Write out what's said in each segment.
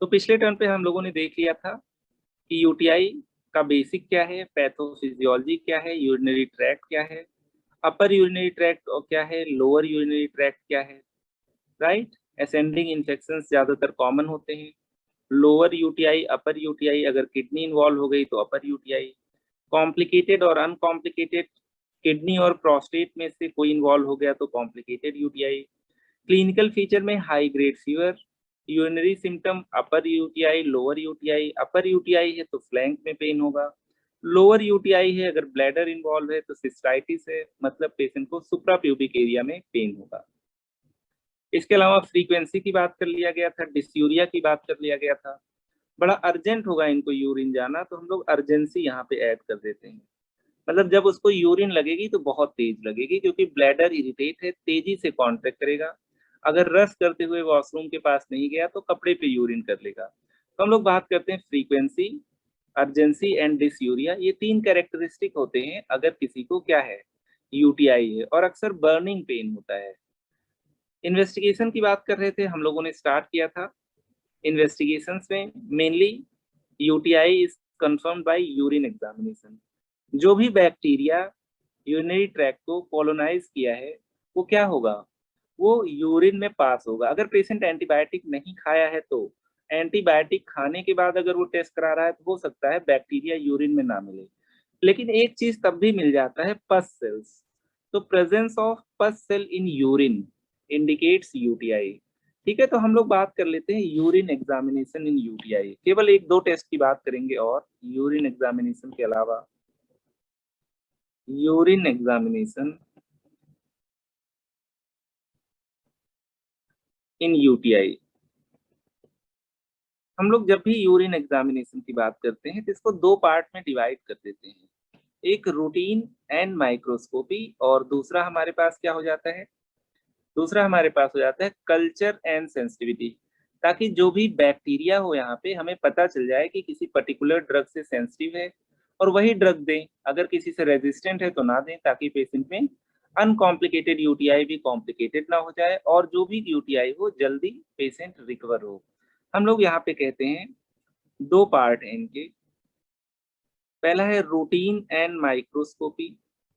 तो पिछले टर्म पे हम लोगों ने देख लिया था कि यूटीआई का बेसिक क्या है, पैथोफिजियोलॉजी क्या है, यूरिनरी ट्रैक्ट क्या है, अपर यूरिनरी ट्रैक्ट और क्या है, लोअर यूरिनरी ट्रैक्ट क्या है, राइट। असेंडिंग इन्फेक्शंस ज्यादातर कॉमन होते हैं, लोअर यूटीआई, अपर यूटीआई, अगर किडनी इन्वॉल्व हो गई तो अपर यूटीआई, कॉम्प्लिकेटेड और अनकॉम्प्लिकेटेड, किडनी और प्रोस्टेट में से कोई इन्वॉल्व हो गया तो कॉम्प्लिकेटेड यूटीआई। क्लिनिकल फीचर में high grade fever, urinary symptom upper UTI, lower UTI, upper UTI है तो फ्लैंक में पेन होगा, लोअर यूटीआई है अगर ब्लैडर इन्वॉल्व है तो सिस्टाइटिस है, मतलब पेशेंट को सुप्राप्यूबिक एरिया में पेन होगा। इसके अलावा फ्रीक्वेंसी की बात कर लिया गया था, डिस्यूरिया की बात कर लिया गया था। बड़ा अर्जेंट होगा इनको यूरिन जाना तो हम लोग अर्जेंसी यहाँ पे ऐड कर देते हैं, मतलब जब उसको यूरिन लगेगी तो बहुत तेज लगेगी क्योंकि ब्लैडर इरिटेट है, तेजी से कॉन्ट्रैक्ट करेगा। अगर रस करते हुए वॉशरूम के पास नहीं गया तो कपड़े पे यूरिन कर लेगा। तो हम लोग बात करते हैं फ्रीक्वेंसी, अर्जेंसी एंड डिसयूरिया, ये तीन कैरेक्टरिस्टिक होते हैं अगर किसी को क्या है, यूटीआई है, और अक्सर बर्निंग पेन होता है। इन्वेस्टिगेशन की बात कर रहे थे, हम लोगों ने स्टार्ट किया था। इन्वेस्टिगेशंस में mainly UTI is confirmed by urine examination. जो भी बैक्टीरिया यूरिनरी ट्रैक्ट को कॉलोनाइज किया है वो क्या होगा, वो यूरिन में पास होगा। अगर पेशेंट एंटीबायोटिक नहीं खाया है तो एंटीबायोटिक खाने के बाद अगर वो टेस्ट करा रहा है तो हो सकता है बैक्टीरिया यूरिन में ना मिले, लेकिन एक चीज तब भी मिल जाता है, पस सेल्स। तो presence of pus cell in urine indicates UTI. ठीक है, तो हम लोग बात कर लेते हैं यूरिन एग्जामिनेशन इन यूटीआई। केवल एक दो टेस्ट की बात करेंगे और यूरिन एग्जामिनेशन के अलावा यूरिन एग्जामिनेशन इन यूटीआई। हम लोग जब भी यूरिन एग्जामिनेशन की बात करते हैं तो इसको दो पार्ट में डिवाइड कर देते हैं, एक रूटीन एंड माइक्रोस्कोपी और दूसरा हमारे पास क्या हो जाता है, दूसरा हमारे पास हो जाता है कल्चर एंड सेंसिटिविटी। ताकि जो भी बैक्टीरिया हो यहाँ पे हमें पता चल जाए कि किसी पर्टिकुलर ड्रग से सेंसिटिव है और वही ड्रग दें, अगर किसी से रेजिस्टेंट है तो ना दें, ताकि पेशेंट में अनकॉम्प्लिकेटेड यूटीआई भी कॉम्प्लिकेटेड ना हो जाए और जो भी यूटीआई हो जल्दी पेशेंट रिकवर हो। हम लोग यहाँ पे कहते हैं दो पार्ट हैं इनके। पहला है routine and microscopy,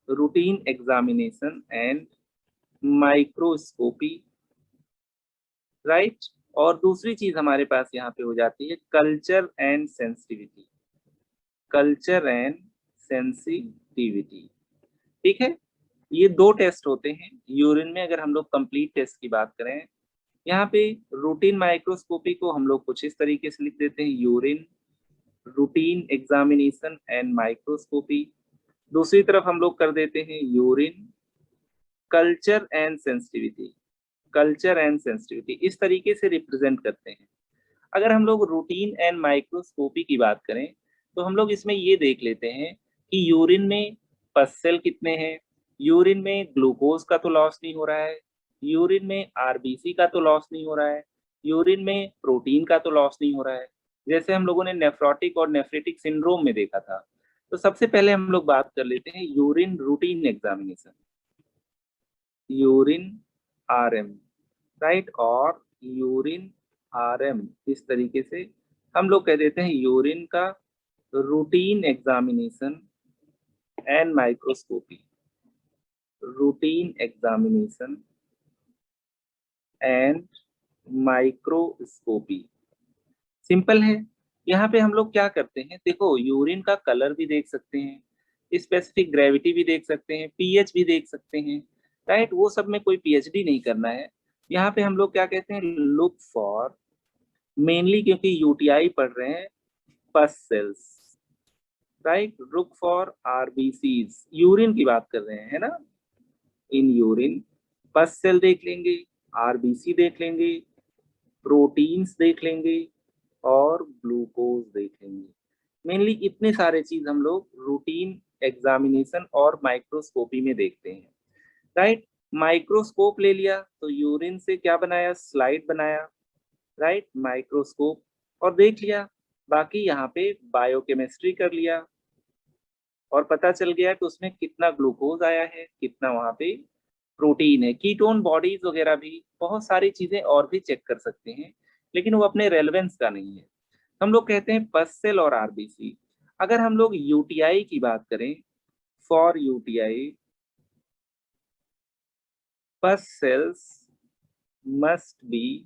routine examination and microscopy, right. और दूसरी चीज हमारे पास यहाँ पे हो जाती है culture and sensitivity, culture and sensitivity. ठीक है, ये दो टेस्ट होते हैं यूरिन में अगर हम लोग कंप्लीट टेस्ट की बात करें। यहाँ पे रूटीन माइक्रोस्कोपी को हम लोग कुछ इस तरीके से लिख देते हैं, urine routine examination and microscopy. दूसरी तरफ हम लोग कर देते हैं urine culture and sensitivity, culture and sensitivity, इस तरीके से रिप्रेजेंट करते हैं। अगर हम लोग रूटीन एंड माइक्रोस्कोपी की बात करें तो हम लोग इसमें ये देख लेते हैं कि यूरिन में पस सेल कितने हैं, यूरिन में ग्लूकोज का तो लॉस नहीं हो रहा है, यूरिन में आरबीसी का तो लॉस नहीं हो रहा है, यूरिन में प्रोटीन का तो लॉस नहीं हो रहा है, जैसे हम लोगों ने नेफ्रोटिक और नेफ्रिटिक सिंड्रोम में देखा था। तो सबसे पहले हम लोग बात कर लेते हैं urine routine examination, urine RM, right, और यूरिन आरएम, इस तरीके से हम लोग कह देते हैं यूरिन का routine examination and microscopy, routine examination and microscopy. Simple है। यहाँ पे हम लोग क्या करते हैं, देखो यूरिन का कलर भी देख सकते हैं, स्पेसिफिक ग्रेविटी भी देख सकते हैं, पीएच भी देख सकते हैं, राइट। वो सब में कोई पीएचडी नहीं करना है। यहाँ पे हम लोग क्या कहते हैं, लुक फॉर, मेनली क्योंकि यूटीआई पढ़ रहे हैं, पस sales, right, look for RBCs, urine की बात कर रहे हैं है ना। इन यूरिन पस सेल देख लेंगे, आरबीसी देख लेंगे, प्रोटीन्स देख लेंगे और ग्लूकोज देख लेंगे। मेनली इतने सारे चीज हम लोग रूटीन एग्जामिनेशन और माइक्रोस्कोपी में देखते हैं, राइट। माइक्रोस्कोप ले लिया तो यूरिन से क्या बनाया, स्लाइड बनाया, राइट, माइक्रोस्कोप, और देख लिया। बाकी यहाँ पे बायोकेमिस्ट्री कर लिया और पता चल गया कि उसमें कितना ग्लूकोज आया है, कितना वहाँ पे प्रोटीन है, कीटोन बॉडीज वगैरह भी बहुत सारी चीजें और भी चेक कर सकते हैं लेकिन वो अपने रेलेवेंस का नहीं है। हम लोग कहते हैं पस सेल और आरबीसी। अगर हम लोग यूटीआई की बात करें, फॉर यूटीआई पस sales must be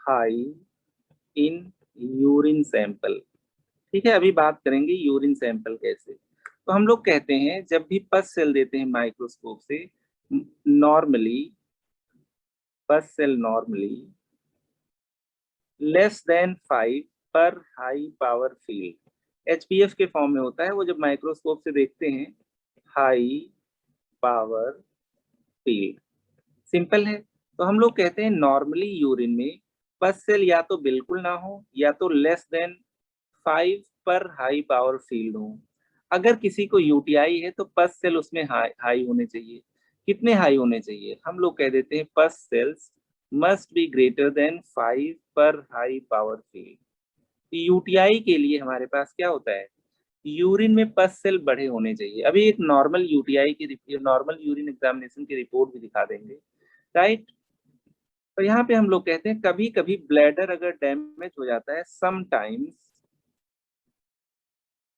high in urine sample. ठीक है, अभी बात करेंगे यूरिन सैंपल कैसे। तो हम लोग कहते हैं जब भी पस सेल देते हैं माइक्रोस्कोप से, नॉर्मली पस सेल नॉर्मली लेस देन 5 पर हाई पावर फील्ड, एचपीएफ के फॉर्म में होता है वो, जब माइक्रोस्कोप से देखते हैं हाई पावर फील्ड। सिंपल है। तो हम लोग कहते हैं नॉर्मली यूरिन में पस सेल या तो बिल्कुल ना हो या तो लेस देन 5 पर हाई पावर फील्ड हो। अगर किसी को यूटीआई है तो पस सेल उसमें हाई हाई होने चाहिए। कितने हाई होने चाहिए? हम लोग कह देते हैं पस sales must be greater than 5 पर हाई पावर फील्ड। यूटीआई के लिए हमारे पास क्या होता है, यूरिन में पस सेल बड़े होने चाहिए। अभी एक नॉर्मल यूटीआई की, नॉर्मल यूरिन एग्जामिनेशन की रिपोर्ट भी दिखा देंगे, राइट। तो यहाँ पे हम लोग कहते हैं कभी कभी ब्लैडर अगर डैमेज हो जाता है, sometimes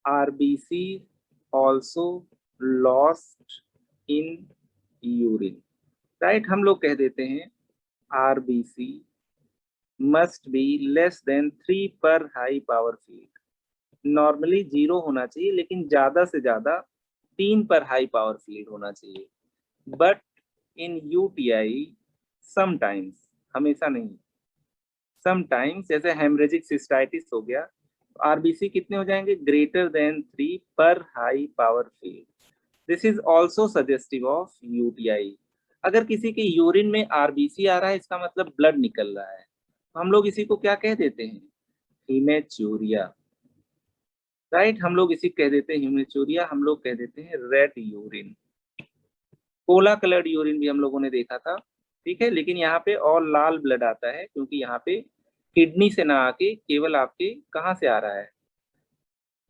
RBC also lost in urine, right. हम लोग कह देते हैं RBC must be less than 3 पर हाई पावर फील्ड। नॉर्मली 0 होना चाहिए, लेकिन ज्यादा से ज्यादा 3 पर हाई पावर फील्ड होना चाहिए। बट इन यूटीआई समटाइम्स, हमेशा नहीं, समटाइम्स, जैसे हेमरेजिक सिस्टाइटिस हो गया, आरबीसी कितने हो जाएंगे, ग्रेटर देन 3 पर high power field. This is also suggestive of UTI. अगर किसी के यूरिन में आरबीसी आ रहा है, इसका मतलब ब्लड निकल रहा है। तो हम लोग इसी को क्या कह देते हैं, हीमेचूरिया, राइट। हम लोग इसी कह देते हैं हीमेचूरिया, हम लोग कह देते हैं red urine. Cola coloured urine भी हम लोगों ने देखा था, ठीक है, लेकिन यहाँ पे और लाल ब्लड आता है क्योंकि यहाँ पे किडनी से ना आके केवल आपके कहाँ से आ रहा है,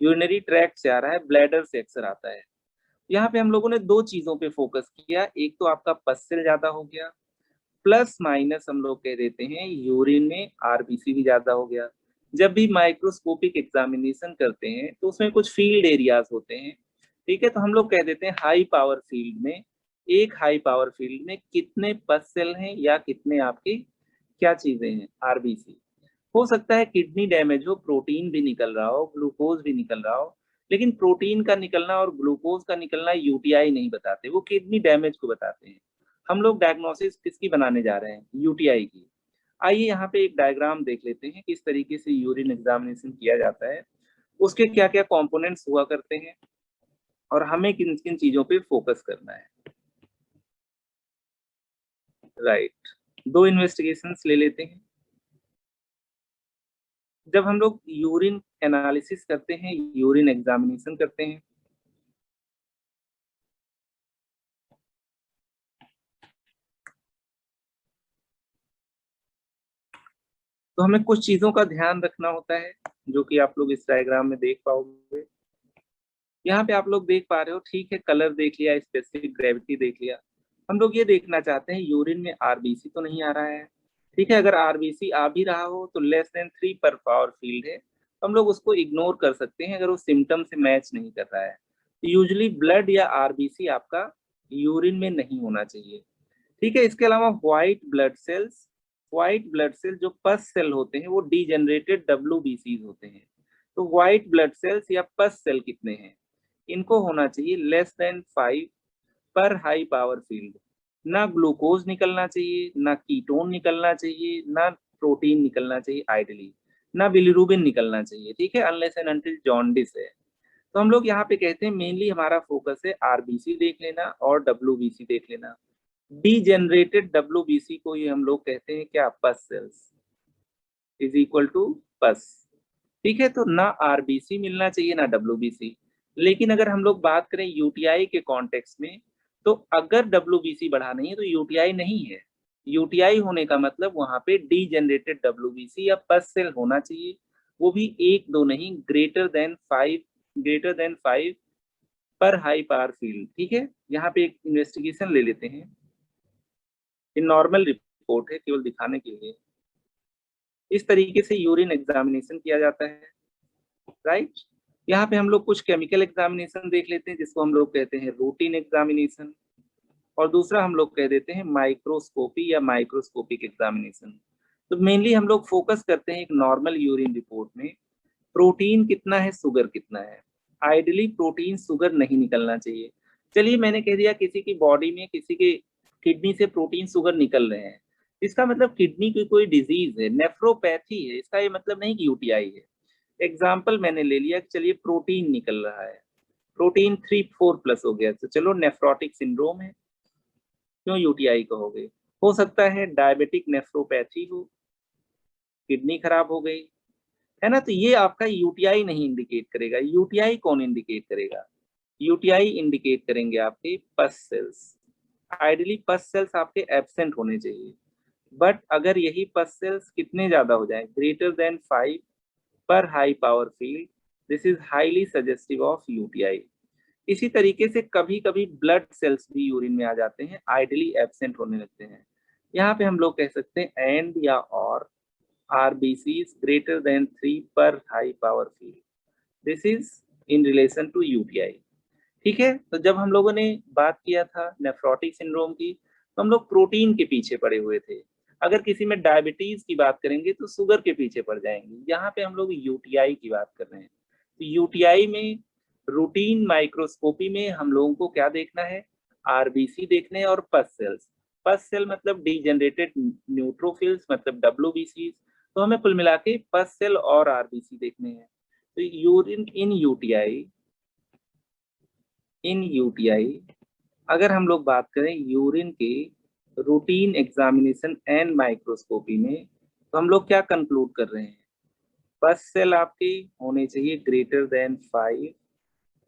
यूरिनरी ट्रैक्ट से आ रहा है, ब्लैडर से अक्सर आता है। यहाँ पे हम लोगों ने दो चीजों पे फोकस किया, एक तो आपका पस्सेल ज्यादा हो गया, प्लस माइनस हम लोग कह देते हैं यूरिन में आरबीसी भी ज्यादा हो गया। जब भी माइक्रोस्कोपिक एग्जामिनेशन करते हैं तो उसमें कुछ फील्ड एरियाज होते हैं, ठीक है। तो हम लोग कह देते हैं हाई पावर फील्ड में, एक हाई पावर फील्ड में कितने पस सेल हैं या कितने आपके क्या चीजें हैं, आरबीसी। हो सकता है किडनी डैमेज हो, प्रोटीन भी निकल रहा हो, ग्लूकोज भी निकल रहा हो, लेकिन प्रोटीन का निकलना और ग्लूकोज का निकलना यूटीआई नहीं बताते, वो किडनी डैमेज को बताते हैं। हम लोग डायग्नोसिस किसकी बनाने जा रहे हैं, यूटीआई की। आइए यहाँ पे एक डायग्राम देख लेते हैं किस तरीके से यूरिन एग्जामिनेशन किया जाता है, उसके क्या क्या कंपोनेंट्स हुआ करते हैं और हमें किन किन चीजों पे फोकस करना है, राइट। दो इन्वेस्टिगेशंस ले लेते हैं। जब हम लोग यूरिन एनालिसिस करते हैं, यूरिन एग्जामिनेशन करते हैं, तो हमें कुछ चीजों का ध्यान रखना होता है जो कि आप लोग इस डायग्राम में देख पाओगे। यहाँ पे आप लोग देख पा रहे हो, ठीक है, कलर देख लिया, स्पेसिफिक ग्रेविटी देख लिया। हम लोग ये देखना चाहते हैं यूरिन में आरबीसी तो नहीं आ रहा है, ठीक है। अगर आरबीसी आ भी रहा हो तो लेस देन 3 पर पावर फील्ड है, तो हम लोग उसको इग्नोर कर सकते हैं अगर वो सिम्टम से मैच नहीं कर रहा है। यूजली ब्लड या आरबीसी आपका यूरिन में नहीं होना चाहिए, ठीक है। इसके अलावा व्हाइट ब्लड सेल जो पस सेल होते हैं वो डीजेनरेटेड डब्ल्यूबीसीज होते हैं। तो व्हाइट ब्लड सेल्स या पस सेल कितने हैं, इनको होना चाहिए लेस देन 5 पर हाई पावर फील्ड। ना ग्लूकोज निकलना चाहिए, ना कीटोन निकलना चाहिए, ना प्रोटीन निकलना चाहिए आइडली, ना बिलिरुबिन निकलना चाहिए, ठीक है, अनलेस एंड अनटिल जॉन्डिस है। तो हम लोग यहाँ पे कहते हैं मेनली हमारा फोकस है आरबीसी देख लेना और डब्ल्यूबीसी देख लेना। डीजेनरेटेड डब्ल्यूबीसी को ही हम लोग कहते हैं क्या, पस सेल्स इज इक्वल टू पस, ठीक है। तो ना आरबीसी मिलना चाहिए ना डब्ल्यूबीसी। लेकिन अगर हम लोग बात करें यूटीआई के कॉन्टेक्स्ट में, तो अगर डब्ल्यूबीसी बढ़ा नहीं है तो यूटीआई नहीं है। यूटीआई होने का मतलब वहां पे डीजेनरेटेड डब्ल्यूबीसी या पस सेल होना चाहिए, वो भी एक दो नहीं, ग्रेटर देन 5 पर हाई पावर फील्ड, ठीक है। यहाँ पे एक इन्वेस्टिगेशन ले लेते हैं, ये नॉर्मल रिपोर्ट है केवल दिखाने के लिए। इस तरीके से यूरिन एग्जामिनेशन किया जाता है, राइट। यहाँ पे हम लोग कुछ केमिकल एग्जामिनेशन देख लेते हैं, जिसको हम लोग कहते हैं रूटीन एग्जामिनेशन, और दूसरा हम लोग कह देते हैं माइक्रोस्कोपी या माइक्रोस्कोपिक एग्जामिनेशन। तो मेनली हम लोग फोकस करते हैं एक नॉर्मल यूरिन रिपोर्ट में प्रोटीन कितना है, शुगर कितना है। आइडियली प्रोटीन शुगर नहीं निकलना चाहिए। चलिए मैंने कह दिया किसी की बॉडी में, किसी के किडनी से प्रोटीन शुगर निकल रहे हैं, इसका मतलब किडनी की कोई डिजीज है, नेफ्रोपैथी है, इसका ये मतलब नहीं कि यूटीआई है। एग्जाम्पल मैंने ले लिया, चलिए प्रोटीन निकल रहा है, प्रोटीन 3-4 प्लस हो गया, तो चलो नेफ्रोटिक सिंड्रोम है, क्यों यूटीआई कहोगे। हो सकता है डायबिटिक नेफ्रोपैथी हो, किडनी खराब हो गई, है ना। तो ये आपका यूटीआई नहीं इंडिकेट करेगा। यूटीआई कौन इंडिकेट करेगा? यूटीआई इंडिकेट करेंगे आपके पस सेल्स। आइडियली पस सेल्स आपके एब्सेंट होने चाहिए, बट अगर यही पस सेल्स कितने ज्यादा हो जाए, ग्रेटर देन 5 पर high power field, this is highly suggestive of UTI. इसी तरीके से कभी कभी ब्लड सेल्स भी यूरिन में आ जाते हैं, आइडियली एब्सेंट होने लगते हैं। यहाँ पे हम लोग कह सकते हैं एंड या और RBCs greater than 3 per high power field. This is in relation to UTI. ठीक है, तो जब हम लोगों ने बात किया था नेफ्रोटिक सिंड्रोम की, तो हम लोग प्रोटीन के पीछे पड़े हुए थे। अगर किसी में डायबिटीज की बात करेंगे तो शुगर के पीछे पड़ जाएंगे। यहाँ पे हम लोग यूटीआई की बात कर रहे हैं। तो यूटीआई में रूटीन माइक्रोस्कोपी में हम लोगों को क्या देखना है, आरबीसी देखने हैं और पस सेल्स। पस सेल मतलब डीजेनरेटेड न्यूट्रोफिल्स, मतलब डब्ल्यूबीसी। तो हमें कुल मिला के पस सेल और आरबीसी देखने हैं। तो यूरिन इन यूटीआई अगर हम लोग बात करें यूरिन के रूटीन एग्जामिनेशन एंड माइक्रोस्कोपी में, तो हम लोग क्या कंक्लूड कर रहे हैं, पस सेल आपके होने चाहिए ग्रेटर देन 5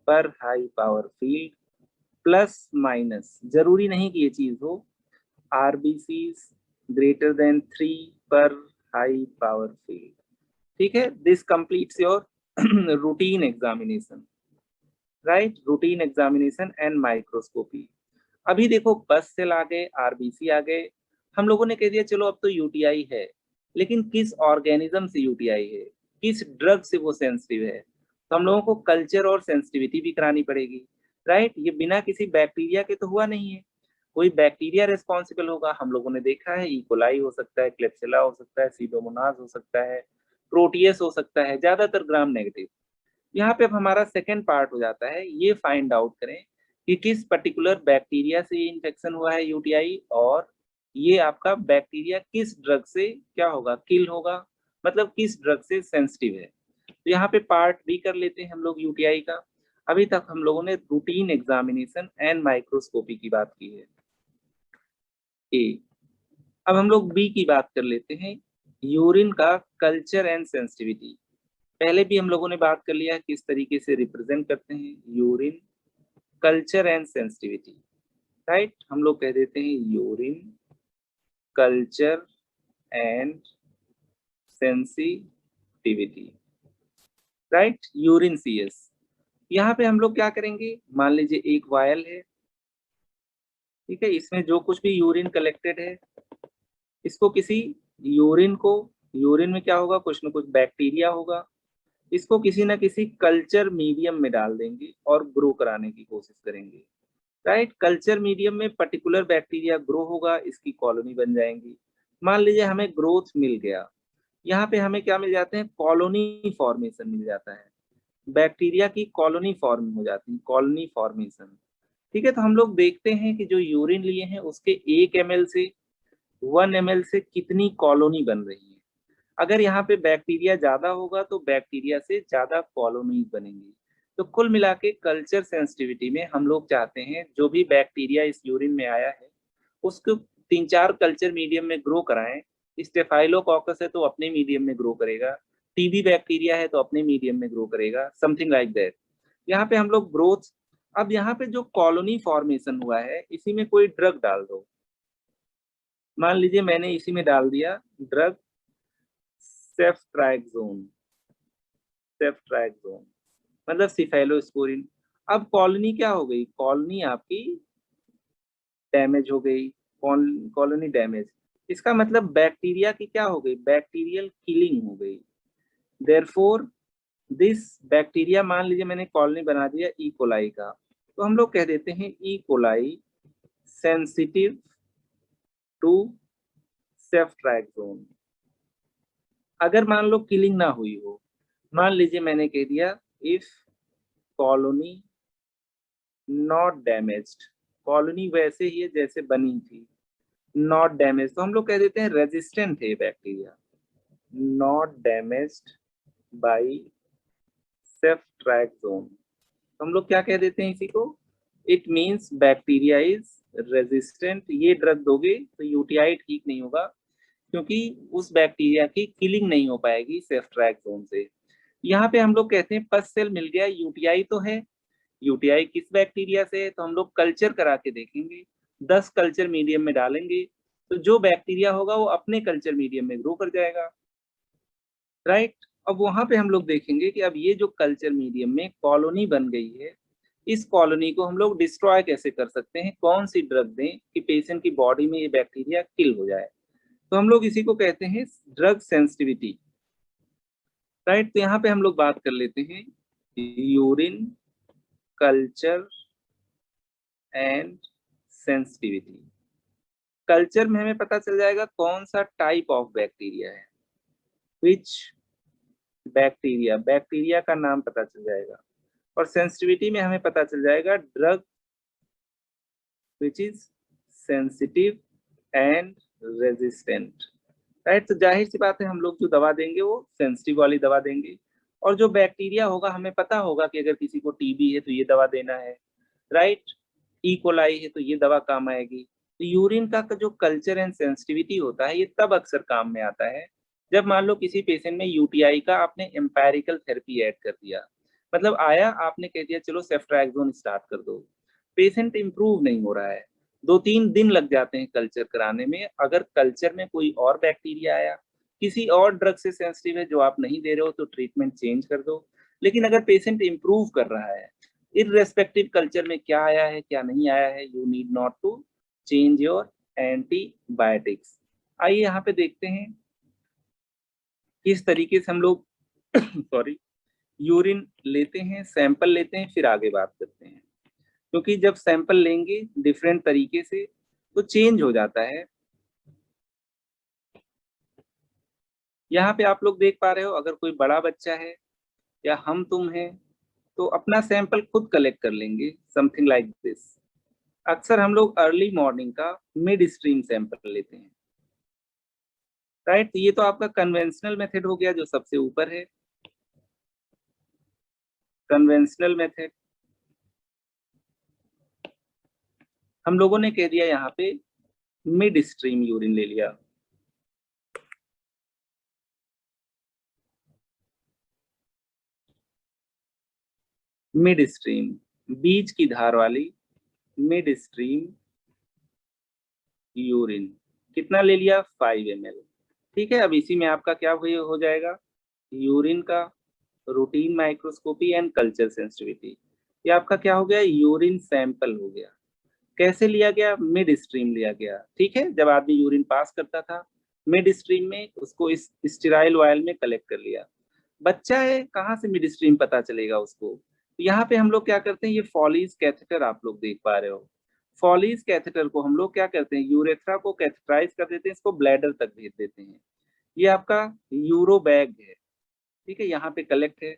पर high power field, plus minus जरूरी नहीं कि ये चीज हो, आरबीसी ग्रेटर देन 3 पर हाई पावर फील्ड। ठीक है, this completes your routine examination, right, routine examination and microscopy. अभी देखो पस सेल आ गए, आरबीसी आ गए, हम लोगों ने कह दिया चलो अब तो यूटीआई है, लेकिन किस ऑर्गेनिज्म से यूटीआई है, किस ड्रग से वो सेंसिटिव है, तो हम लोगों को कल्चर और सेंसिटिविटी भी करानी पड़ेगी, राइट। ये बिना किसी बैक्टीरिया के तो हुआ नहीं है, कोई बैक्टीरिया रिस्पॉन्सिबल होगा। हम लोगों ने देखा है इकोलाई हो सकता है, क्लेप्सिला हो सकता है, सीडोमोनास हो सकता है, प्रोटियस हो सकता है, ज्यादातर ग्राम नेगेटिव। यहाँ पे अब हमारा सेकेंड पार्ट हो जाता है, ये फाइंड आउट करें कि किस पर्टिकुलर बैक्टीरिया से ये इन्फेक्शन हुआ है यूटीआई, और ये आपका बैक्टीरिया किस ड्रग से क्या होगा, किल होगा, मतलब किस ड्रग से सेंसिटिव है। तो यहाँ पे पार्ट बी कर लेते हैं हम लोग यूटीआई का। अभी तक हम लोगों ने रूटीन एग्जामिनेशन एंड माइक्रोस्कोपी की बात की है, ए। अब हम लोग बी की बात कर लेते हैं, यूरिन का कल्चर एंड सेंसिटिविटी। पहले भी हम लोगों ने बात कर लिया किस तरीके से रिप्रेजेंट करते हैं urine culture and sensitivity, right. हम लोग कह देते हैं urine culture and sensitivity, right, urine CS. यहाँ पे हम लोग क्या करेंगे, मान लीजिए एक वायल है, ठीक है, इसमें जो कुछ भी यूरिन कलेक्टेड है, इसको किसी यूरिन में क्या होगा, कुछ ना कुछ बैक्टीरिया होगा, इसको किसी ना किसी कल्चर मीडियम में डाल देंगे और ग्रो कराने की कोशिश करेंगे, राइट। कल्चर मीडियम में पर्टिकुलर बैक्टीरिया ग्रो होगा, इसकी कॉलोनी बन जाएंगी। मान लीजिए हमें ग्रोथ मिल गया, यहाँ पे हमें क्या मिल जाते हैं, कॉलोनी फॉर्मेशन मिल जाता है, बैक्टीरिया की कॉलोनी फॉर्म हो जाती है, कॉलोनी फॉर्मेशन। ठीक है, तो हम लोग देखते हैं कि जो यूरिन लिए हैं उसके 1 ml से 1 ml से कितनी कॉलोनी बन रही है। अगर यहाँ पे बैक्टीरिया ज्यादा होगा तो बैक्टीरिया से ज्यादा कॉलोनी बनेंगी। तो कुल मिला के कल्चर सेंसिटिविटी में हम लोग चाहते हैं जो भी बैक्टीरिया इस यूरिन में आया है उसको 3-4 कल्चर मीडियम में ग्रो कराएं। स्टेफाइलोकॉकस है तो अपने मीडियम में ग्रो करेगा, टीबी बैक्टीरिया है तो अपने मीडियम में ग्रो करेगा, समथिंग लाइक दैट। यहाँ पे हम लोग ग्रोथ, अब यहाँ पे जो कॉलोनी फॉर्मेशन हुआ है इसी में कोई ड्रग डाल दो। मान लीजिए मैंने इसी में डाल दिया ड्रग सेफ्ट्राइक्सोन, सेफ्ट्राइक्सोन मतलब सिफेलोस्पोरिन। अब कॉलोनी क्या हो गई, कॉलोनी आपकी डैमेज हो गई, कॉलोनी डैमेज। इसका मतलब बैक्टीरिया की क्या हो गई, बैक्टीरियल किलिंग हो गई। देयरफॉर दिस बैक्टीरिया, मान लीजिए मैंने कॉलोनी बना दिया ई कोलाई का, तो हम लोग कह देते हैं E coli sensitive to ceftriaxone. अगर मान लो किलिंग ना हुई हो, मान लीजिए मैंने कह दिया if colony not damaged, colony वैसे ही है जैसे बनी थी, नॉट डैमेज, तो हम लोग कह देते हैं रेजिस्टेंट है bacteria, not damaged bye ceftriaxone. तो हम लोग क्या कह देते हैं इसी को, it means bacteria is resistant. ये ड्रग दोगे तो यूटीआई ठीक नहीं होगा, क्योंकि उस बैक्टीरिया की किलिंग नहीं हो पाएगी सेफ्ट्रैक्सोन से। यहाँ पे हम लोग कहते हैं पस सेल मिल गया, यूटीआई तो है, यूटीआई किस बैक्टीरिया से है, तो हम लोग कल्चर करा के देखेंगे, 10 कल्चर मीडियम में डालेंगे तो जो बैक्टीरिया होगा वो अपने कल्चर मीडियम में ग्रो कर जाएगा, राइट। अब वहां पे हम लोग देखेंगे कि अब ये जो कल्चर मीडियम में कॉलोनी बन गई है, इस कॉलोनी को हम लोग डिस्ट्रॉय कैसे कर सकते हैं, कौन सी ड्रग दें कि पेशेंट की बॉडी में ये बैक्टीरिया किल हो जाए। तो हम लोग इसी को कहते हैं ड्रग सेंसिटिविटी, राइट। तो यहाँ पे हम लोग बात कर लेते हैं urine culture and sensitivity. Culture में हमें पता चल जाएगा कौन सा टाइप ऑफ बैक्टीरिया है, विच बैक्टीरिया, बैक्टीरिया का नाम पता चल जाएगा, और सेंसिटिविटी में हमें पता चल जाएगा drug which is sensitive and resistant, right. तो जाहिर सी बात है हम लोग जो दवा देंगे वो सेंसिटिव वाली दवा देंगे, और जो बैक्टीरिया होगा हमें पता होगा कि अगर किसी को टीबी है तो ये दवा देना है, राइट। ई कोलाई है तो ये दवा काम आएगी। तो यूरिन का जो कल्चर एंड सेंसिटिविटी होता है ये तब अक्सर काम में आता है जब मान लो किसी पेशेंट में यूटीआई का आपने एम्पायरिकल थेरेपी ऐड कर दिया, मतलब आया आपने कह दिया चलो सेफ्ट्रैक्सोन स्टार्ट कर दो, पेशेंट इंप्रूव नहीं हो रहा है, 2-3 दिन लग जाते हैं कल्चर कराने में, अगर कल्चर में कोई और बैक्टीरिया आया, किसी और ड्रग से सेंसिटिव है जो आप नहीं दे रहे हो तो ट्रीटमेंट चेंज कर दो। लेकिन अगर पेशेंट इंप्रूव कर रहा है, इररेस्पेक्टिव कल्चर में क्या आया है क्या नहीं आया है, you need not to change your antibiotics. आइए यहाँ पे देखते हैं किस तरीके से हम लोग सॉरी यूरिन लेते हैं, सैंपल लेते हैं, फिर आगे बात करते हैं, क्योंकि जब सैंपल लेंगे डिफरेंट तरीके से तो चेंज हो जाता है। यहाँ पे आप लोग देख पा रहे हो, अगर कोई बड़ा बच्चा है या हम तुम हैं तो अपना सैंपल खुद कलेक्ट कर लेंगे, समथिंग लाइक दिस। अक्सर हम लोग अर्ली मॉर्निंग का मिड स्ट्रीम सैंपल लेते हैं, राइट। ये तो आपका कन्वेंशनल मेथड हो गया जो सबसे ऊपर है, कन्वेंशनल मेथड। हम लोगों ने कह दिया यहाँ पे मिड स्ट्रीम यूरिन ले लिया, मिड स्ट्रीम, बीच की धार वाली मिड स्ट्रीम यूरिन, कितना ले लिया 5 ml, ठीक है। अब इसी में आपका क्या हो जाएगा, यूरिन का routine microscopy and culture sensitivity, ये आपका क्या हो गया, यूरिन सैंपल हो गया। कैसे लिया गया, मिड स्ट्रीम लिया गया, ठीक है। जब आदमी यूरिन पास करता था मिड स्ट्रीम में, उसको इस स्टेराइल वायल में कलेक्ट कर लिया। बच्चा है कहाँ से मिड स्ट्रीम पता चलेगा उसको, तो यहाँ पे हम लोग क्या करते हैं, ये फॉलीज कैथेटर आप लोग देख पा रहे हो, फॉलीज कैथेटर को हम लोग क्या करते हैं, यूरेथ्रा को कैथेटराइज कर देते हैं, इसको ब्लैडर तक भेज देते हैं। ये आपका यूरो बैग है, ठीक है, यहाँ पे कलेक्ट है,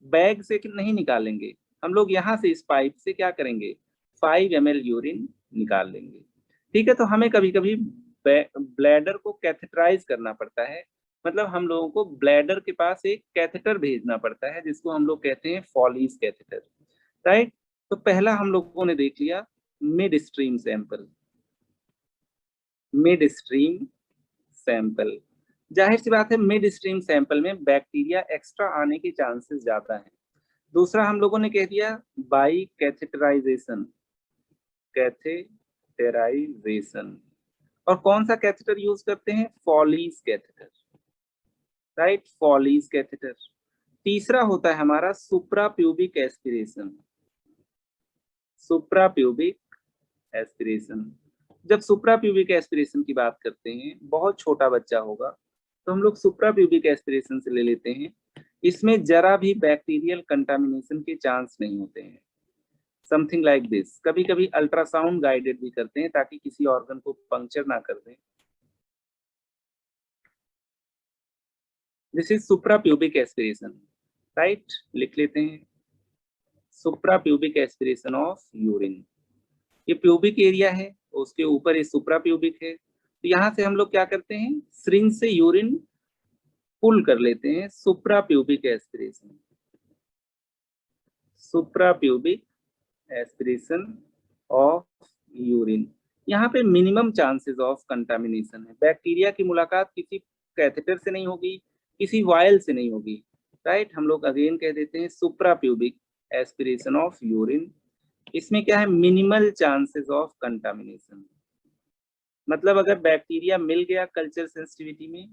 बैग से नहीं निकालेंगे हम लोग, यहाँ से इस पाइप से क्या करेंगे 5 ml यूरिन निकाल लेंगे, ठीक है। तो हमें कभी कभी ब्लैडर को कैथेटराइज करना पड़ता है, मतलब हम लोगों को ब्लैडर के पास एक कैथेटर भेजना पड़ता है जिसको हम लोग कहते हैं फॉलीज कैथेटर, राइट। तो पहला हम लोगों ने देख लिया mid stream sample, mid stream sample, जाहिर सी बात है मिड स्ट्रीम सैंपल में बैक्टीरिया एक्स्ट्रा आने के चांसेस ज्यादा हैं। दूसरा हम लोगों ने कह दिया बाई कैथेटराइजेशन, कैथेटराइजेशन, और कौन सा कैथेटर यूज करते हैं, follies catheter, right, follies catheter. तीसरा होता है हमारा सुप्राप्यूबिक एस्पिरेशन, सुप्राप्यूबिक एस्पिरेशन। जब सुप्रा प्यूबिक एस्पिरेशन की बात करते हैं, बहुत छोटा बच्चा होगा तो हम लोग सुप्रा प्यूबिक एस्पिरेशन से ले लेते हैं। इसमें जरा भी बैक्टीरियल कंटामिनेशन के चांस नहीं होते हैं। Something like this. कभी कभी अल्ट्रासाउंड गाइडेड भी करते हैं ताकि किसी ऑर्गन को पंक्चर ना कर दें। This is supra pubic aspiration, right? लिख लेते हैं supra pubic aspiration of urine. ये प्यूबिक एरिया है, उसके ऊपर ये सुप्रा प्यूबिक है। तो यहाँ से हम लोग क्या करते हैं, सिरिंज से यूरिन पुल कर लेते हैं। Supra pubic aspiration, supra pubic aspiration of urine. यहाँ पे मिनिमम चांसेस ऑफ कंटामिनेशन है। बैक्टीरिया की मुलाकात किसी कैथेटर से नहीं होगी, किसी वायल से नहीं होगी, राइट? हम लोग अगेन कह देते हैं supra pubic aspiration of urine. इसमें क्या है, मिनिमल चांसेस ऑफ कंटामिनेशन। मतलब अगर बैक्टीरिया मिल गया कल्चर सेंसिटिविटी में,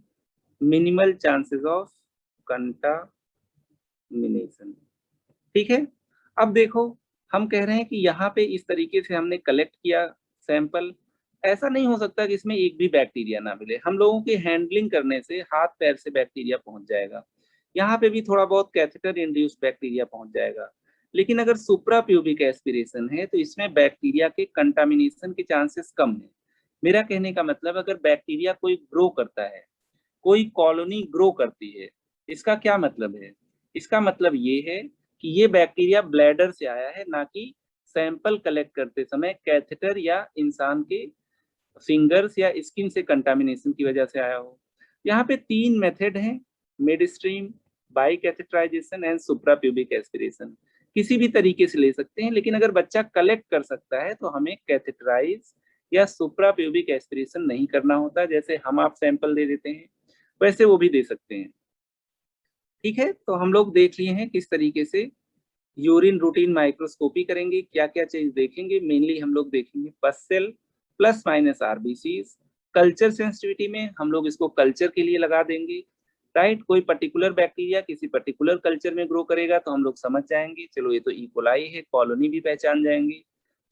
मिनिमल चांसेस ऑफ कंटामिनेशन। ठीक है। अब देखो, हम कह रहे हैं कि यहाँ पे इस तरीके से हमने कलेक्ट किया सैंपल। ऐसा नहीं हो सकता कि इसमें एक भी बैक्टीरिया ना मिले। हम लोगों के हैंडलिंग करने से हाथ पैर से बैक्टीरिया पहुंच जाएगा। यहाँ पे भी थोड़ा बहुत कैथेटर इंड्यूस्ड बैक्टीरिया पहुंच जाएगा। लेकिन अगर सुप्रा प्यूबिक एस्पिरेशन है तो इसमें बैक्टीरिया के कंटामिनेशन के चांसेस कम है। मेरा कहने का मतलब, अगर बैक्टीरिया कोई ग्रो करता है, कोई कॉलोनी ग्रो करती है, इसका क्या मतलब है? इसका मतलब ये है कि ये बैक्टीरिया ब्लैडर से आया है, ना कि सैंपल कलेक्ट करते समय कैथेटर या इंसान के फिंगर्स या स्किन से कंटामिनेशन की वजह से आया हो। यहाँ पे 3 मेथड हैं, mid stream, by catheterization and supra pubic aspiration. किसी भी तरीके से ले सकते हैं, लेकिन अगर बच्चा कलेक्ट कर सकता है तो हमें कैथेटराइज या सुप्रा प्यूबिक एस्पिरेशन नहीं करना होता। जैसे हम आप सैंपल दे देते हैं, वैसे वो भी दे सकते हैं। ठीक है, तो हम लोग देख लिए हैं किस तरीके से यूरिन रूटीन माइक्रोस्कोपी करेंगे, क्या क्या चीज देखेंगे। मेनली हम लोग देखेंगे pus cell plus minus RBCs. Culture sensitivity में हम लोग इसको कल्चर के लिए लगा देंगे, राइट? कोई पर्टिकुलर बैक्टीरिया किसी पर्टिकुलर कल्चर में ग्रो करेगा तो हम लोग समझ जाएंगे, चलो ये तो इकोलाई है, कॉलोनी भी पहचान जाएंगे।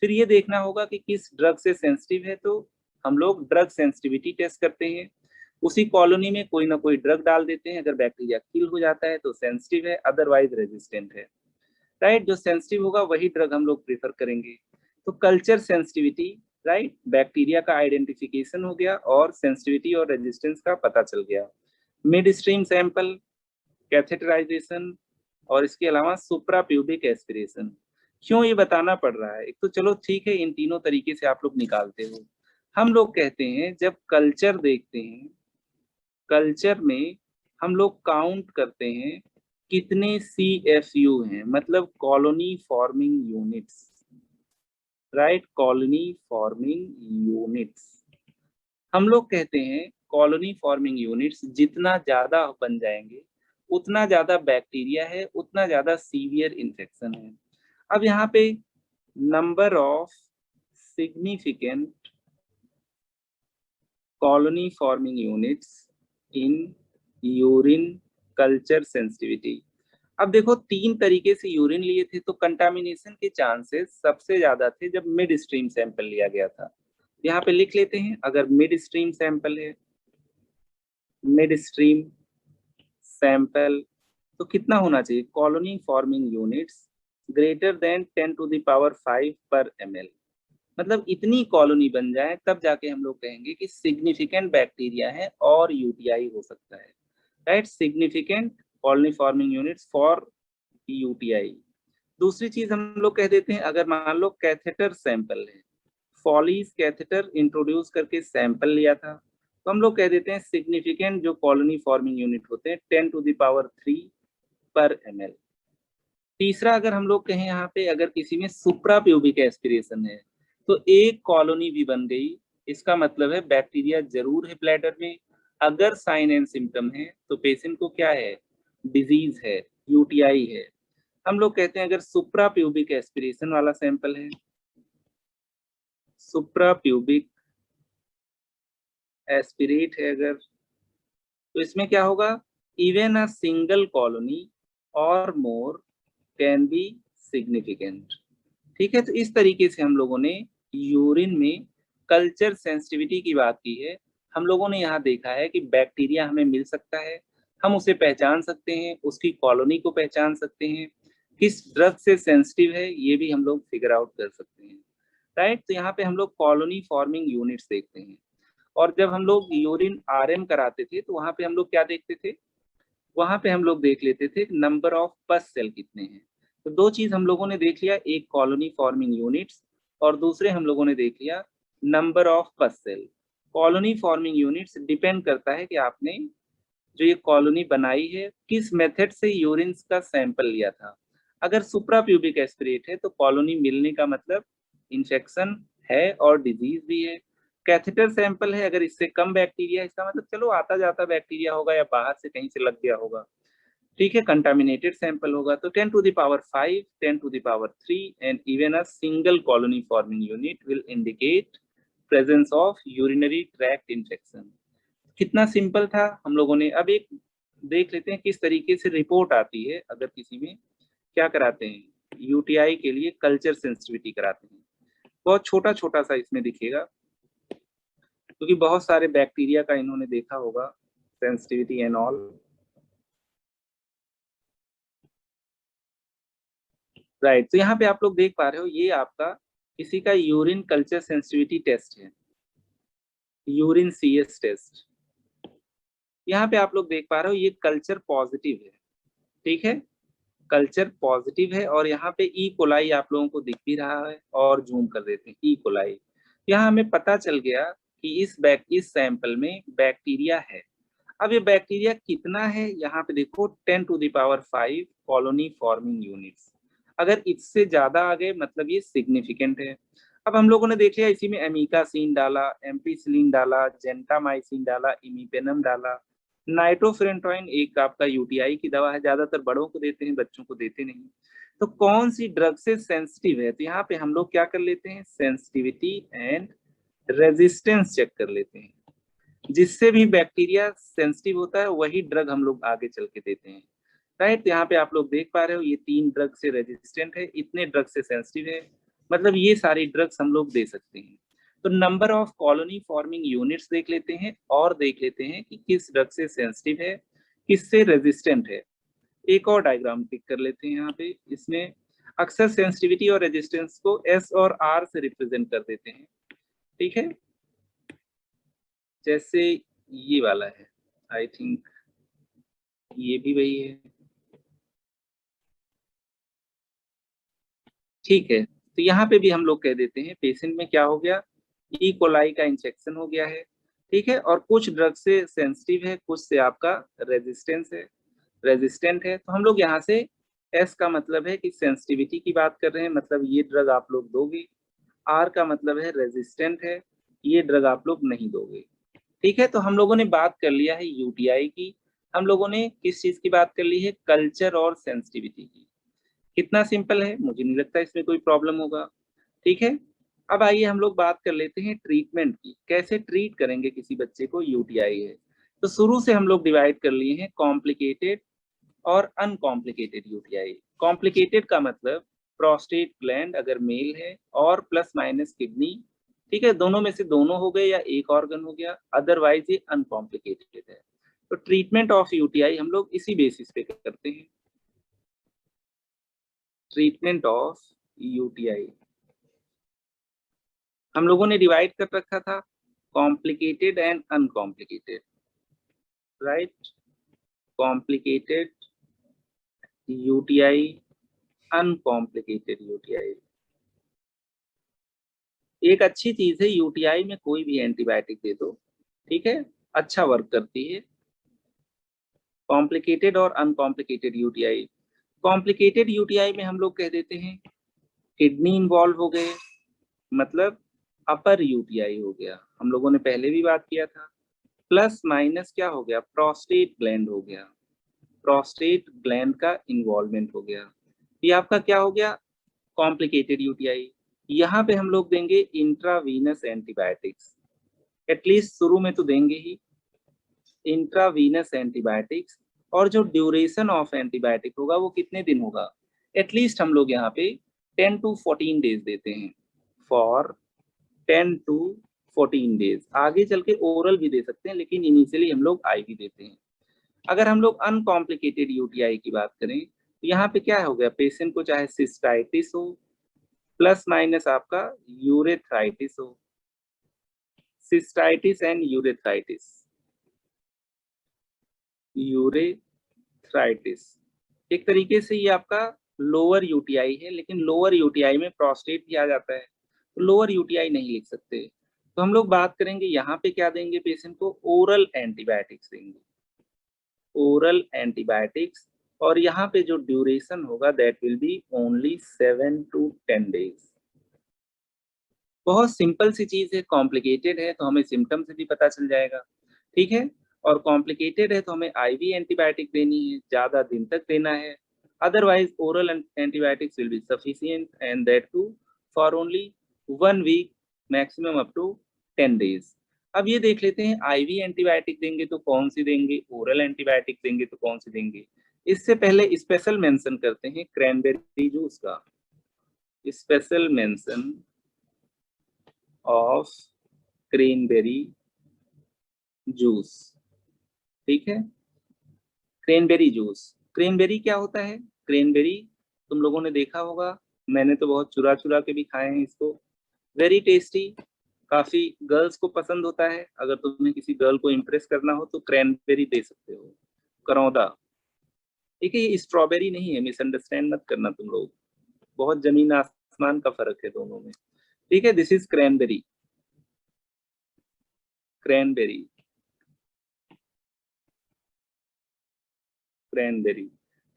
फिर ये देखना होगा कि किस ड्रग से सेंसिटिव है, तो हम लोग ड्रग सेंसिटिविटी टेस्ट करते हैं। उसी कॉलोनी में कोई ना कोई ड्रग डाल देते हैं। अगर बैक्टीरिया किल हो जाता है तो सेंसिटिव है, अदरवाइज रेजिस्टेंट है, राइट? जो सेंसिटिव होगा वही ड्रग हम लोग प्रेफर करेंगे। तो कल्चर सेंसिटिविटी, राइट, बैक्टीरिया का आइडेंटिफिकेशन हो गया और सेंसिटिविटी और रेजिस्टेंस का पता चल गया। मिड स्ट्रीम सैंपल, कैथेटराइजेशन और इसके अलावा सुप्रा प्यूबिक एस्पिरेशन। क्यों ये बताना पड़ रहा है? एक तो चलो ठीक है, इन तीनों तरीके से आप लोग निकालते हो। हम लोग कहते हैं जब कल्चर देखते हैं, कल्चर में हम लोग काउंट करते हैं कितने CFU हैं, मतलब colony forming units, right? Colony forming units. हम लोग कहते हैं कॉलोनी फॉर्मिंग यूनिट्स जितना ज्यादा बन जाएंगे उतना ज्यादा बैक्टीरिया है, उतना ज्यादा सीवियर इन्फेक्शन है। अब यहाँ पे number of significant colony forming units in urine culture sensitivity. अब देखो, 3 तरीके से यूरिन लिए थे तो कंटामिनेशन के चांसेस सबसे ज्यादा थे जब मिड स्ट्रीम सैंपल लिया गया था। यहाँ पे लिख लेते हैं, अगर मिड स्ट्रीम सैंपल है, मिड स्ट्रीम सैंपल, तो कितना होना चाहिए? Colony forming units greater than 10⁵ पर ml। मतलब इतनी कॉलोनी बन जाए तब जाके हम लोग कहेंगे कि सिग्निफिकेंट बैक्टीरिया है और यूटीआई हो सकता है, right? Significant colony forming units for UTI. दूसरी चीज हम लोग कह देते हैं, अगर मान लो कैथेटर सैंपल है, फॉलीज कैथेटर इंट्रोड्यूस करके सैंपल लिया था, तो हम लोग कह देते हैं सिग्निफिकेंट जो कॉलोनी फॉर्मिंग यूनिट होते हैं 10⁻³ पर ml। तीसरा, अगर हम लोग कहें यहाँ पे, अगर किसी में सुप्रा प्यूबिक एस्पिरेशन है तो एक कॉलोनी भी बन गई, इसका मतलब है बैक्टीरिया जरूर है ब्लैडर में। अगर साइन एंड सिम्टम है तो पेशेंट को क्या है? डिजीज है, यूटीआई है। हम लोग कहते हैं अगर सुप्रा प्यूबिक एस्पिरेशन वाला सैंपल है, सुप्रा प्यूबिक एस्पिरेट है अगर, तो इसमें क्या होगा? इवन अ सिंगल कॉलोनी और मोर कैन बी सिग्निफिकेंट। ठीक है, तो इस तरीके से हम लोगों ने यूरिन में कल्चर सेंसिटिविटी की बात की है, हम लोगों ने यहाँ देखा है कि बैक्टीरिया हमें मिल सकता है, हम उसे पहचान सकते हैं, उसकी कॉलोनी को पहचान सकते हैं, किस ड्रग से सेंसिटिव है ये भी हम लोग फिगर आउट कर सकते हैं, राइट। तो यहाँ पे हम लोग कॉलोनी फॉर्मिंग यूनिट्स देखते हैं। और जब हम लोग यूरिन आरएम कराते थे तो वहाँ पे हम लोग क्या देखते थे, वहाँ पे हम लोग देख लेते थे नंबर ऑफ पस सेल कितने हैं। तो दो चीज हम लोगों ने देख लिया, एक कॉलोनी फॉर्मिंग यूनिट्स और दूसरे हम लोगों ने देख लिया number of pus cell. Colony forming units depend करता है कि आपने जो ये कॉलोनी बनाई है किस मेथड से यूरिन का सैंपल लिया था। अगर सुप्राप्यूबिक एस्पिरेट है तो कॉलोनी मिलने का मतलब इंफेक्शन है और डिजीज भी है। कैथेटर सैंपल है, अगर इससे कम बैक्टीरिया है इसका मतलब चलो आता जाता बैक्टीरिया होगा या बाहर से कहीं से लग गया होगा, ठीक है। कंटामिनेटेड सैंपल होगा तो 10 to the power 5, 10 to the power 3 and even a single colony forming unit will indicate presence of urinary tract infection। कितना सिंपल था हम लोगों ने। अब एक देख लेते हैं किस तरीके से रिपोर्ट आती है अगर किसी में क्या कराते हैं, यूटीआई के लिए कल्चर सेंसिटिविटी कराते हैं। बहुत छोटा छोटा सा इसमें दिखेगा क्योंकि बहुत सारे बैक्टीरिया का इन्होंने देखा होगा सेंसिटिविटी एंड ऑल, राइट। तो यहाँ पे आप लोग देख पा रहे हो ये आपका किसी का यूरिन कल्चर सेंसिटिविटी टेस्ट है, यूरिन सीएस टेस्ट। यहाँ पे आप लोग देख पा रहे हो ये कल्चर पॉजिटिव है, ठीक है, कल्चर पॉजिटिव है। और यहाँ पे ई कोलाई आप लोगों को दिख भी रहा है और जूम कर देते हैं ई कोलाई। यहाँ हमें पता चल गया कि इस सैंपल में बैक्टीरिया है। अब ये बैक्टीरिया कितना है, यहाँ पे देखो 10 to the power 5 colony forming units. अगर इससे ज्यादा आ गए मतलब ये सिग्निफिकेंट है। अब हम लोगों ने देख लिया इसी में एमिकासिन डाला, एम्पिसिलिन डाला, जेंटामाइसिन डाला, इमीपेनम डाला, नाइट्रोफेरेंटोइन एक आपका यूटीआई की दवा है, ज्यादातर बड़ों को देते हैं बच्चों को देते नहीं। तो कौन सी ड्रग से सेंसिटिव है, तो यहाँ पे हम लोग क्या कर लेते हैं सेंसिटिविटी एंड रेजिस्टेंस चेक कर लेते हैं। जिससे भी बैक्टीरिया सेंसिटिव होता है वही ड्रग हम लोग आगे चल के देते हैं, राइट। यहाँ पे आप लोग देख पा रहे हो ये 3 ड्रग से रेजिस्टेंट है, इतने ड्रग से सेंसिटिव है, मतलब ये सारी ड्रग्स हम लोग दे सकते हैं। तो number of colony forming units देख लेते हैं और देख लेते हैं कि किस ड्रग से सेंसिटिव है, किससे रेजिस्टेंट है। एक और डायग्राम पिक कर लेते हैं। यहाँ पे इसमें अक्सर सेंसिटिविटी और रेजिस्टेंस को एस और आर से रिप्रेजेंट कर देते हैं, ठीक है। जैसे ये वाला है, आई थिंक ये भी वही है, ठीक है। तो यहाँ पे भी हम लोग कह देते हैं पेशेंट में क्या हो गया, ई कोलाई का इंफेक्शन हो गया है, ठीक है। और कुछ ड्रग से सेंसिटिव है, कुछ से आपका रेजिस्टेंस है, रेजिस्टेंट है। तो हम लोग यहाँ से एस का मतलब है कि सेंसिटिविटी की बात कर रहे हैं, मतलब ये ड्रग आप लोग दोगे। आर का मतलब है रेजिस्टेंट है, ये ड्रग आप लोग नहीं दोगे, ठीक है। तो हम लोगों ने बात कर लिया है यूटीआई की, हम लोगों ने किस चीज की बात कर ली है, कल्चर और सेंसिटिविटी की। कितना सिंपल है, मुझे नहीं लगता इसमें कोई प्रॉब्लम होगा, ठीक है। अब आइए हम लोग बात कर लेते हैं ट्रीटमेंट की, कैसे ट्रीट करेंगे किसी बच्चे को यूटीआई है। तो शुरू से हम लोग डिवाइड कर लिए हैं कॉम्प्लिकेटेड और अनकॉम्प्लिकेटेड यूटीआई। कॉम्प्लिकेटेड का मतलब प्रोस्टेट ग्लैंड अगर मेल है और प्लस माइनस किडनी, ठीक है, दोनों में से दोनों हो गए या एक ऑर्गन हो गया, अदरवाइज ये अनकॉम्प्लिकेटेड है। तो ट्रीटमेंट ऑफ यूटीआई हम लोग इसी बेसिस पे करते हैं, ट्रीटमेंट ऑफ यूटीआई हम लोगों ने डिवाइड कर रखा था complicated and uncomplicated, right. Complicated UTI, uncomplicated UTI. एक अच्छी चीज है यूटीआई में कोई भी एंटीबायोटिक दे दो, ठीक है, अच्छा वर्क करती है। कॉम्प्लिकेटेड और अनकॉम्प्लिकेटेड यूटीआई, कॉम्प्लिकेटेड यूटीआई में हम लोग कह देते हैं किडनी इन्वॉल्व हो गए, मतलब अपर यूटीआई हो गया, हम लोगों ने पहले भी बात किया था। प्लस माइनस क्या हो गया, प्रोस्टेट ग्लैंड हो गया, प्रोस्टेट ग्लैंड का इन्वॉल्वमेंट हो गया, ये आपका क्या हो गया कॉम्प्लिकेटेड यूटीआई। यहाँ पे हम लोग देंगे इंट्रावीनस एंटीबायोटिक्स, एटलीस्ट शुरू में तो देंगे ही इंट्रावीनस एंटीबायोटिक्स। और जो ड्यूरेशन ऑफ एंटीबायोटिक होगा वो कितने दिन होगा, एटलीस्ट हम लोग यहाँ पे 10 to 14 डेज देते हैं, फॉर 10 to 14 डेज। आगे चल के ओरल भी दे सकते हैं, लेकिन इनिशियली हम लोग आईवी देते हैं। अगर हम लोग अनकॉम्प्लिकेटेड यूटीआई की बात करें तो यहाँ पे क्या हो गया, पेशेंट को चाहे सिस्टाइटिस हो प्लस माइनस आपका यूरेथ्राइटिस हो, सिस्टाइटिस एंड यूरेथ्राइटिस, यूरेथ्राइटिस एक तरीके से ये आपका लोअर यूटीआई है, लेकिन लोअर यूटीआई में प्रोस्टेट भी आ जाता है, तो लोअर यूटीआई नहीं लिख सकते। तो हम लोग बात करेंगे यहाँ पे क्या देंगे पेशेंट को, ओरल एंटीबायोटिक्स देंगे, ओरल एंटीबायोटिक्स। और यहाँ पे जो ड्यूरेशन होगा that will be only 7 to 10 days. बहुत सिंपल सी चीज है, कॉम्प्लिकेटेड है तो हमें सिम्टम से भी पता चल जाएगा, ठीक है। और कॉम्प्लिकेटेड है तो हमें आईवी एंटीबायोटिक देनी है, ज्यादा दिन तक देना है। Otherwise oral antibiotics will be sufficient and that too for only 1 week, maximum up to 10 days. अब ये देख लेते हैं आईवी एंटीबायोटिक देंगे तो कौन सी देंगे, ओरल एंटीबायोटिक देंगे तो कौन सी देंगे। इससे पहले स्पेशल मेंशन करते हैं क्रैनबेरी जूस का, special mention of cranberry juice, ठीक है। क्रेनबेरी जूस, क्रेनबेरी क्या होता है, क्रेनबेरी तुम लोगों ने देखा होगा, मैंने तो बहुत चुरा चुरा के भी खाए हैं इसको, वेरी टेस्टी, काफी गर्ल्स को पसंद होता है। अगर तुम्हें किसी गर्ल को इम्प्रेस करना हो तो क्रैनबेरी दे सकते हो, करौदा, ठीक है। ये स्ट्रॉबेरी नहीं है, मिसअंडरस्टैंड मत करना तुम लोग, बहुत जमीन आसमान का फर्क है दोनों में, ठीक है। This is cranberry, cranberry, cranberry,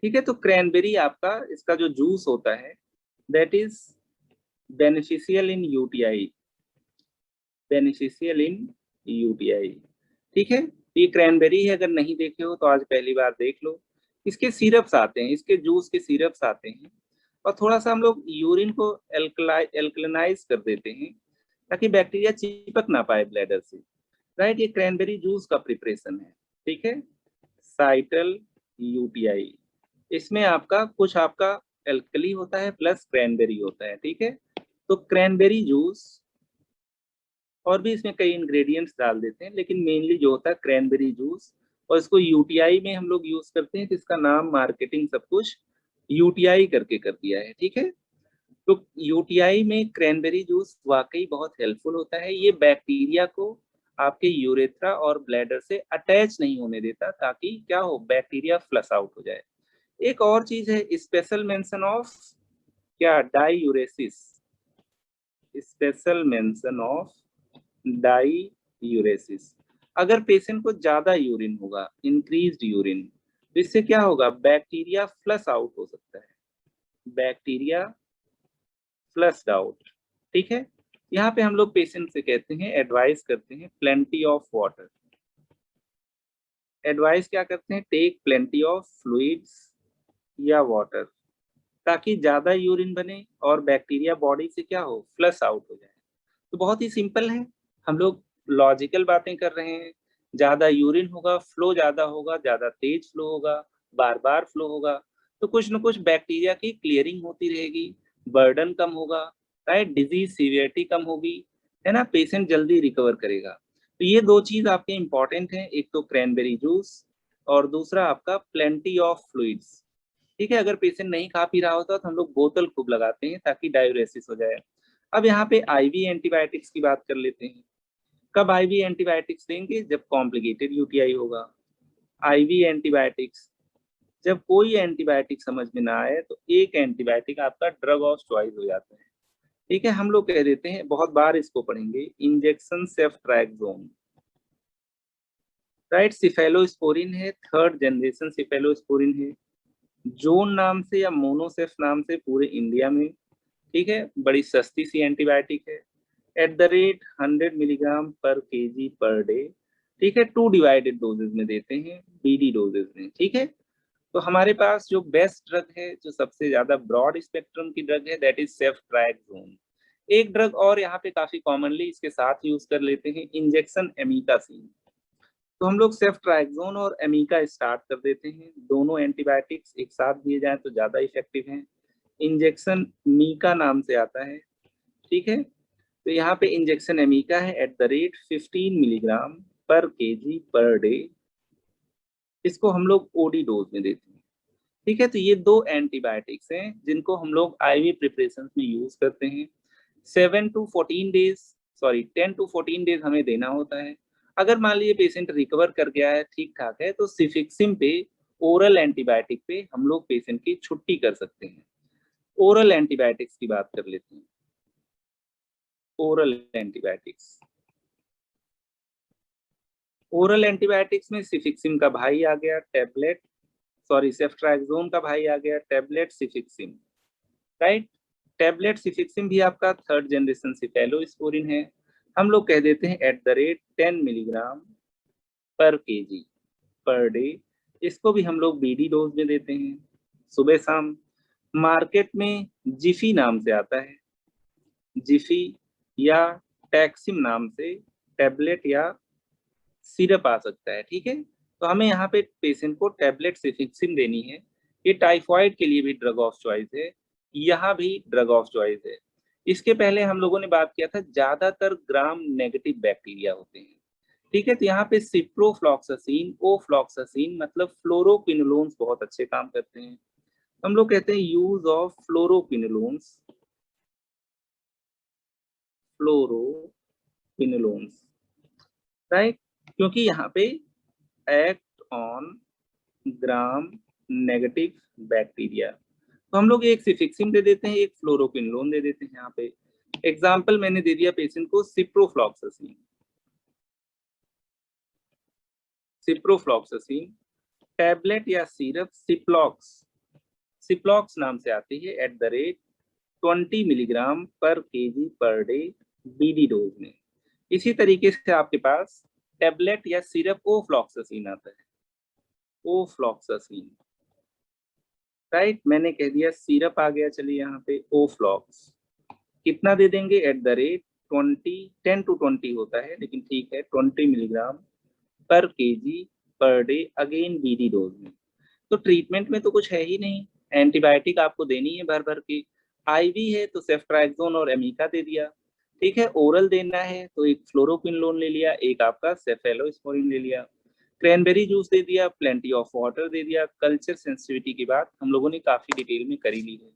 ठीक है। तो क्रैनबेरी आपका इसका जो जूस होता है that is beneficial in UTI, beneficial in UTI, ठीक है। ये क्रैनबेरी है, अगर नहीं देखे हो तो आज पहली बार देख लो। इसके सिरप्स आते हैं, इसके जूस के सिरप्स आते हैं, और थोड़ा सा हम लोग यूरिन को एल्कलाइज कर देते हैं ताकि बैक्टीरिया चिपक ना पाए ब्लैडर से, राइट। ये क्रैनबेरी जूस का प्रिपरेशन है, ठीक है। साइटल यूटीआई, इसमें आपका कुछ आपका एल्कली होता है प्लस क्रैनबेरी होता है, ठीक है। तो क्रैनबेरी जूस, और भी इसमें कई इंग्रेडिएंट्स डाल देते हैं, लेकिन मेनली जो होता है क्रैनबेरी जूस, और इसको यूटीआई में हम लोग यूज करते हैं, तो इसका नाम मार्केटिंग सब कुछ यूटीआई करके कर दिया है, ठीक है। तो यूटीआई में क्रैनबेरी जूस वाकई बहुत हेल्पफुल होता है, ये बैक्टीरिया को आपके यूरेथ्रा और ब्लैडर से अटैच नहीं होने देता, ताकि क्या हो, बैक्टीरिया फ्लश आउट हो जाए। एक और चीज है, स्पेशल मेंशन ऑफ क्या, डाईयूरेसिस, स्पेशल मेंशन ऑफ डाईयूरेसिस। अगर पेशेंट को ज्यादा यूरिन होगा, इंक्रीज्ड यूरिन, तो इससे क्या होगा, बैक्टीरिया फ्लश आउट हो सकता है, बैक्टीरिया फ्लश्ड आउट, ठीक है। यहाँ पे हम लोग पेशेंट से कहते हैं, एडवाइस करते हैं प्लेंटी ऑफ वाटर, एडवाइस क्या करते हैं, टेक प्लेंटी ऑफ फ्लूइड्स या वाटर, ताकि ज्यादा यूरिन बने और बैक्टीरिया बॉडी से क्या हो, फ्लश आउट हो जाए। तो बहुत ही सिंपल है, हम लोग लॉजिकल बातें कर रहे हैं। ज्यादा यूरिन होगा, फ्लो ज्यादा होगा, ज्यादा तेज फ्लो होगा, बार बार फ्लो होगा, तो कुछ न कुछ बैक्टीरिया की क्लियरिंग होती रहेगी, बर्डन कम होगा, राइट, डिजीज सीवियरिटी कम होगी, है ना, पेशेंट जल्दी रिकवर करेगा। तो ये दो चीज आपके इंपॉर्टेंट हैं, एक तो क्रैनबेरी जूस और दूसरा आपका प्लेंटी ऑफ फ्लूइड्स, ठीक है। अगर पेशेंट नहीं खा पी रहा होता तो हम लोग बोतल खूब लगाते हैं ताकि डायूरेसिस हो जाए। अब यहाँ पे आईवी एंटीबायोटिक्स की बात कर लेते हैं। कब आईवी एंटीबायोटिक्स देंगे, जब कॉम्प्लिकेटेड यूटीआई होगा। आईवी एंटीबायोटिक्स, जब कोई एंटीबायोटिक समझ में ना आए तो एक एंटीबायोटिक आपका ड्रग ऑफ चॉइस हो जाता है, ठीक है। हम लोग कह देते हैं, बहुत बार इसको पढ़ेंगे, इंजेक्शन सेफ्ट्रैक्सोन, राइट। सिफेलोस्पोरिन है, थर्ड जनरेशन सिफेलोस्पोरिन है, जोन नाम से या मोनोसेफ नाम से पूरे इंडिया में, ठीक है। बड़ी सस्ती सी एंटीबायोटिक है, at the rate 100 milligram per kg per day, ठीक है। 2 डिवाइडेड डोजेज में देते हैं, बीडी डोजेज में, ठीक है। तो हमारे पास जो बेस्ट ड्रग है, जो सबसे ज्यादा ब्रॉड स्पेक्ट्रम की ड्रग है, दैट इज सेफ्ट्रैक्सोन। एक ड्रग और यहाँ पे काफी कॉमनली इसके साथ यूज कर लेते हैं, इंजेक्शन एमिकासिन। तो हम लोग सेफ्ट्रैक्सोन और एमिका स्टार्ट कर देते हैं, दोनों एंटीबायोटिक्स एक साथ दिए जाएं तो ज्यादा इफेक्टिव हैं। इंजेक्शन मीका नाम से आता है, ठीक है। तो यहाँ पे इंजेक्शन एमिका है at the rate 15 milligram per kg per day. इसको हम लोग ओडी डोज में देते हैं। ठीक है, तो ये दो एंटीबायोटिक्स हैं जिनको हम लोग आईवी प्रिपरेशन में यूज करते हैं। 7 to 14 days, sorry 10 to 14 days हमें देना होता है। अगर मान लीजिए पेशेंट रिकवर कर गया है, ठीक ठाक है, तो सिफिक्सिम पे, ओरल एंटीबायोटिक पे हम लोग पेशेंट की छुट्टी कर सकते हैं। ओरल एंटीबायोटिक्स की बात कर लेते हैं। ओरल एंटीबायोटिक्स, ओरल एंटीबायोटिक्स में सिफिक्सिम का भाई आ गया टैबलेट, सॉरी सेफ्ट्राक्सोन का भाई आ गया टैबलेट सिफिक्सिम, राइट। टैबलेट सिफिक्सिम भी आपका थर्ड जनरेशन सिफेलोस्पोरिन है। हम लोग कह देते हैं eight the rate 10 milligram per kg per day. इसको भी हम लोग बीडी डोज में देते हैं सुबह शाम। मार्केट में जिफी नाम से आता है, जिफी या टैक्सिम नाम से टैबलेट या सिरप आ सकता है। ठीक है, तो हमें यहाँ पे पेशेंट को टैबलेट सिफिक्सिम देनी है। ये टाइफॉइड के लिए भी ड्रग ऑफ चॉइस है, यहाँ भी ड्रग ऑफ चॉइस है। इसके पहले हम लोगों ने बात किया था ज्यादातर ग्राम नेगेटिव बैक्टीरिया होते हैं। ठीक है, तो यहाँ पे सिप्रोफ्लॉक्सासिन, ओफ्लॉक्सासिन मतलब फ्लोरोक्विनोलोन्स बहुत अच्छे काम करते हैं। हम लोग कहते हैं use of fluoroquinolones, fluoroquinolones, right, क्योंकि यहाँ पे act on gram negative bacteria. तो हम लोग एक सिफिक्सिम दे देते हैं, एक फ्लोरोक्विनोलोन दे देते हैं। यहाँ पे एग्जाम्पल मैंने दे दिया पेशेंट को सिप्रोफ्लॉक्सासिन, सिप्रोफ्लॉक्सासिन टैबलेट या सिरप सिप्लॉक्स, सिप्लॉक्स नाम से आती है at the rate 20 milligram per kg per day BD dose में। इसी तरीके से आपके पास टैबलेट या सिरप ओफ्लॉक्सासिन आता है, ओफ्लॉक्सासिन, राइट। मैंने कह दिया सिरप आ गया, चलिए यहाँ पे ओफ्लॉक्स कितना दे देंगे एट द रेट 20, 10 to 20 होता है लेकिन ठीक है 20 milligram per kg per day, again BD dose में। तो ट्रीटमेंट में तो कुछ है ही नहीं, एंटीबायोटिक आपको देनी है भर भर के। आईवी है तो सेफ्ट्राक्सोन और एमिका दे दिया। ठीक है, ओरल देना है तो एक फ्लोरोक्विनोलोन ले लिया, एक आपका सेफेलोस्पोरिन ले लिया। क्रैनबेरी जूस दे दिया, प्लेंटी ऑफ वाटर दे दिया। कल्चर सेंसिटिविटी की बात हम लोगों ने काफी डिटेल में करी ली है।